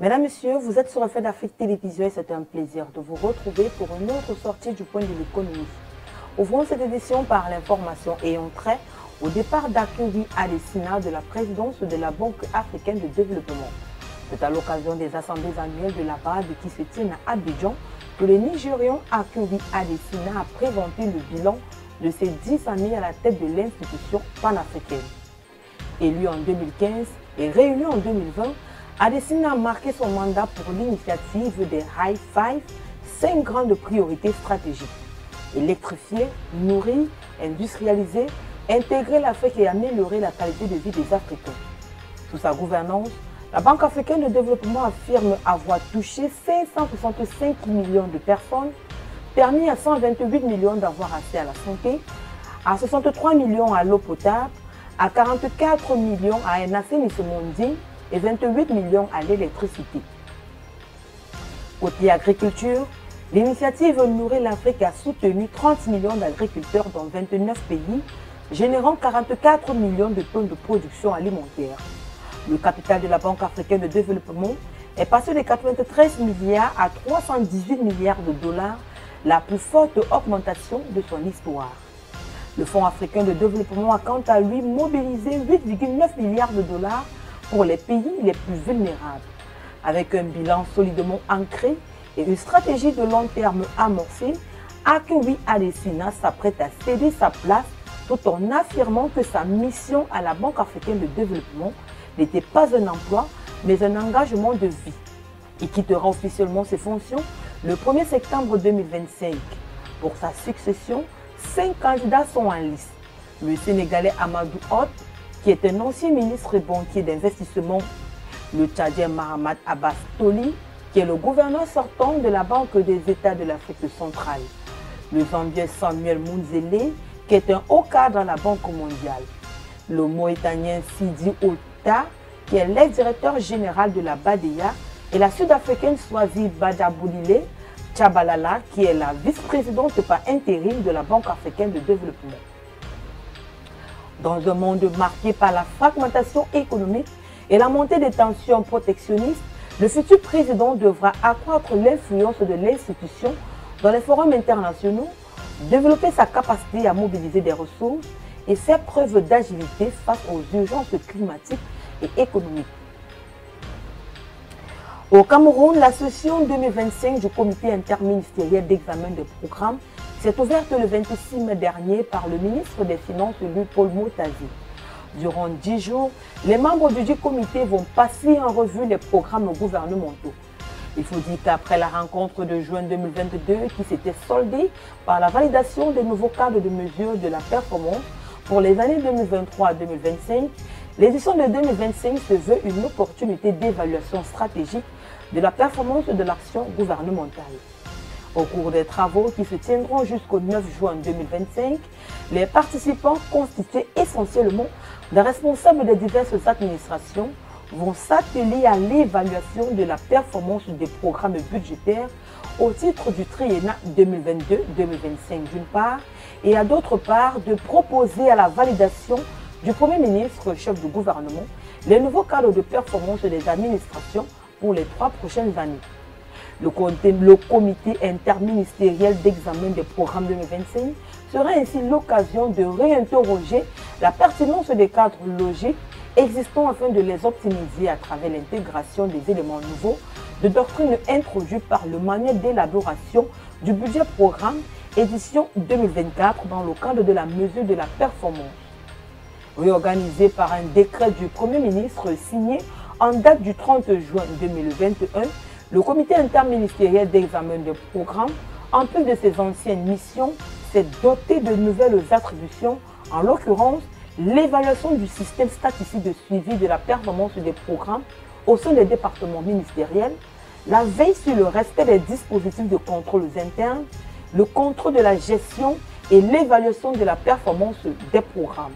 Mesdames, Messieurs, vous êtes sur Reflet d'Afrique Télévision et c'est un plaisir de vous retrouver pour une autre sortie du point de l'économie. Ouvrons cette édition par l'information ayant trait au départ d'Akinbi Adesina de la présidence de la Banque africaine de développement. C'est à l'occasion des assemblées annuelles de la BAD qui se tiennent à Abidjan que le Nigérian Akinbi Adesina a présenté le bilan de ses 10 années à la tête de l'institution panafricaine. Élu en 2015 et réélu en 2020, Adesina a marqué son mandat pour l'initiative des High Five, 5 grandes priorités stratégiques. Électrifier, nourrir, industrialiser, intégrer l'Afrique et améliorer la qualité de vie des Africains. Sous sa gouvernance, la Banque africaine de développement affirme avoir touché 565 millions de personnes, permis à 128 millions d'avoir accès à la santé, à 63 millions à l'eau potable, à 44 millions à un assainissement digne et 28 millions à l'électricité. Côté agriculture, l'initiative Nourrir l'Afrique a soutenu 30 millions d'agriculteurs dans 29 pays, générant 44 millions de tonnes de production alimentaire. Le capital de la Banque africaine de développement est passé de 93 milliards à 318 milliards de dollars, la plus forte augmentation de son histoire. Le Fonds africain de développement a quant à lui mobilisé 8,9 milliards de dollars pour les pays les plus vulnérables. Avec un bilan solidement ancré et une stratégie de long terme amorcée, Akinbi Adesina s'apprête à céder sa place tout en affirmant que sa mission à la Banque africaine de développement n'était pas un emploi, mais un engagement de vie. Il quittera officiellement ses fonctions le 1er septembre 2025. Pour sa succession, 5 candidats sont en lice. Le Sénégalais Amadou Hott, qui est un ancien ministre et banquier d'investissement, le Tchadien Mahamat Abbas Toli, qui est le gouverneur sortant de la Banque des États de l'Afrique centrale, le Zambien Samuel Munzele, qui est un haut cadre à la Banque mondiale, le Mauritanien Sidi Ota, qui est l'ex-directeur général de la BADEA, et la Sud-Africaine Swazi Badaboulile Tchabalala, qui est la vice-présidente par intérim de la Banque africaine de développement. Dans un monde marqué par la fragmentation économique et la montée des tensions protectionnistes, le futur président devra accroître l'influence de l'institution dans les forums internationaux, développer sa capacité à mobiliser des ressources et faire preuve d'agilité face aux urgences climatiques et économiques. Au Cameroun, la session 2025 du comité interministériel d'examen des programmes s'est ouverte le 26 mai dernier par le ministre des Finances, Paul Motazi. Durant 10 jours, les membres du comité vont passer en revue les programmes gouvernementaux. Il faut dire qu'après la rencontre de juin 2022 qui s'était soldée par la validation des nouveaux cadres de mesure de la performance pour les années 2023 à 2025, l'édition de 2025 se veut une opportunité d'évaluation stratégique de la performance de l'action gouvernementale. Au cours des travaux qui se tiendront jusqu'au 9 juin 2025, les participants constitués essentiellement des responsables des diverses administrations vont s'atteler à l'évaluation de la performance des programmes budgétaires au titre du triennat 2022-2025 d'une part et à d'autre part de proposer à la validation du Premier ministre, chef du gouvernement, les nouveaux cadres de performance des administrations pour les 3 prochaines années. Le comité interministériel d'examen des programmes 2025 sera ainsi l'occasion de réinterroger la pertinence des cadres logiques existants afin de les optimiser à travers l'intégration des éléments nouveaux de doctrine introduits par le manuel d'élaboration du budget programme édition 2024 dans le cadre de la mesure de la performance. Réorganisé par un décret du Premier ministre signé en date du 30 juin 2021, le comité interministériel d'examen des programmes, en plus de ses anciennes missions, s'est doté de nouvelles attributions, en l'occurrence l'évaluation du système statistique de suivi de la performance des programmes au sein des départements ministériels, la veille sur le respect des dispositifs de contrôle internes, le contrôle de la gestion et l'évaluation de la performance des programmes.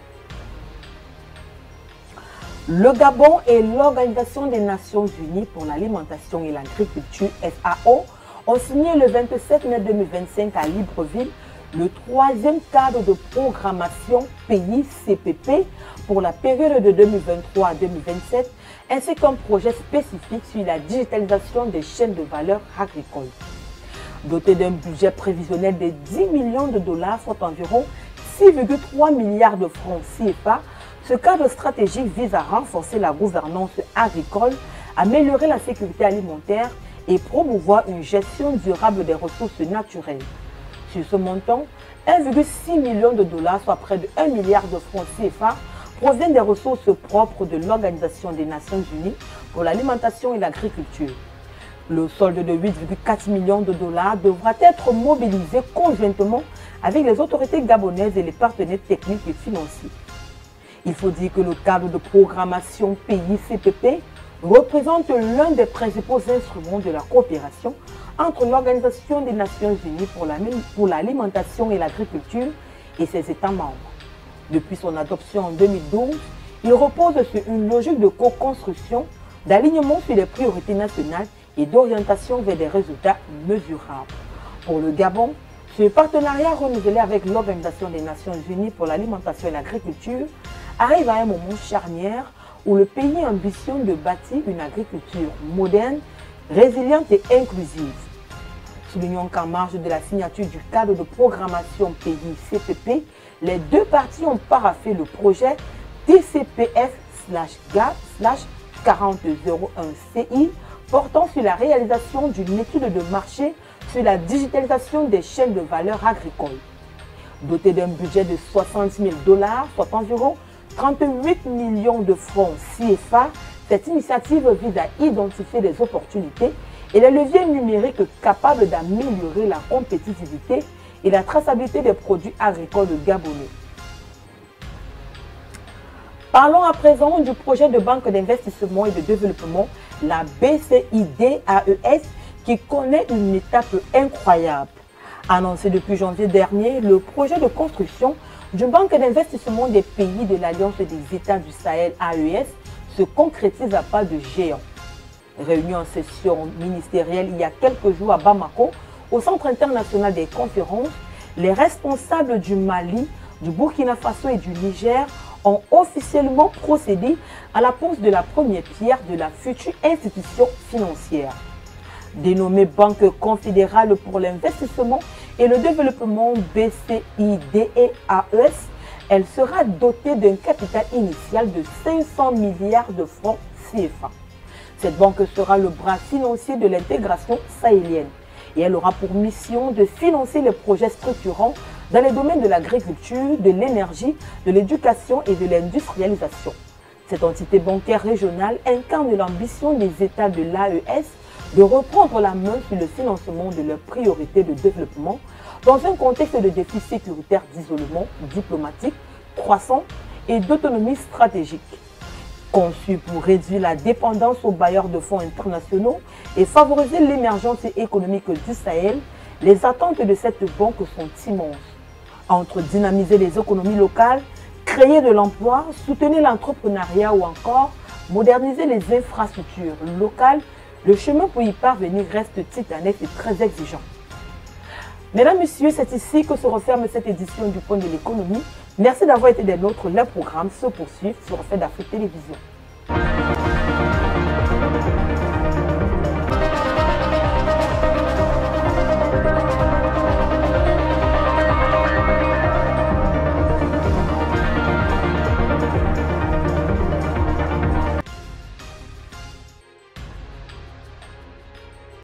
Le Gabon et l'Organisation des Nations Unies pour l'alimentation et l'agriculture, FAO, ont signé le 27 mai 2025 à Libreville le troisième cadre de programmation pays CPP pour la période de 2023 à 2027, ainsi qu'un projet spécifique sur la digitalisation des chaînes de valeur agricoles. Doté d'un budget prévisionnel de 10 millions de dollars, soit environ 6,3 milliards de francs CFA, ce cadre stratégique vise à renforcer la gouvernance agricole, améliorer la sécurité alimentaire et promouvoir une gestion durable des ressources naturelles. Sur ce montant, 1,6 million de dollars, soit près de 1 milliard de francs CFA, proviennent des ressources propres de l'Organisation des Nations Unies pour l'alimentation et l'agriculture. Le solde de 8,4 millions de dollars devra être mobilisé conjointement avec les autorités gabonaises et les partenaires techniques et financiers. Il faut dire que le cadre de programmation pays CPP représente l'un des principaux instruments de la coopération entre l'Organisation des Nations Unies pour l'alimentation et l'agriculture et ses États membres. Depuis son adoption en 2012, il repose sur une logique de co-construction, d'alignement sur les priorités nationales et d'orientation vers des résultats mesurables. Pour le Gabon, ce partenariat renouvelé avec l'Organisation des Nations Unies pour l'alimentation et l'agriculture arrive à un moment charnière où le pays ambitionne de bâtir une agriculture moderne, résiliente et inclusive. Soulignons qu'en marge de la signature du cadre de programmation pays CPP, les deux parties ont paraphé le projet TCPF/GAP/4001CI portant sur la réalisation d'une étude de marché sur la digitalisation des chaînes de valeur agricoles. Doté d'un budget de 60 000 dollars, soit environ 38 millions de francs CFA, cette initiative vise à identifier les opportunités et les leviers numériques capables d'améliorer la compétitivité et la traçabilité des produits agricoles gabonais. Parlons à présent du projet de banque d'investissement et de développement, la BCIDAES, qui connaît une étape incroyable. Annoncé depuis janvier dernier, le projet de construction d'une banque d'investissement des pays de l'Alliance des États du Sahel AES se concrétise à pas de géant. Réunis en session ministérielle il y a quelques jours à Bamako, au Centre international des conférences, les responsables du Mali, du Burkina Faso et du Niger ont officiellement procédé à la pose de la première pierre de la future institution financière. Dénommée Banque confédérale pour l'investissement et le développement BCIDAES, elle sera dotée d'un capital initial de 500 milliards de francs CFA. Cette banque sera le bras financier de l'intégration sahélienne et elle aura pour mission de financer les projets structurants dans les domaines de l'agriculture, de l'énergie, de l'éducation et de l'industrialisation. Cette entité bancaire régionale incarne l'ambition des États de l'AES de reprendre la main sur le financement de leurs priorités de développement dans un contexte de défis sécuritaires, d'isolement diplomatique, croissant et d'autonomie stratégique. Conçu pour réduire la dépendance aux bailleurs de fonds internationaux et favoriser l'émergence économique du Sahel, les attentes de cette banque sont immenses. Entre dynamiser les économies locales, créer de l'emploi, soutenir l'entrepreneuriat ou encore moderniser les infrastructures locales, le chemin pour y parvenir reste titanesque et très exigeant. Mesdames, Messieurs, c'est ici que se referme cette édition du Point de l'économie. Merci d'avoir été des nôtres. Le programme se poursuit sur Reflet d'Afrique Télévision.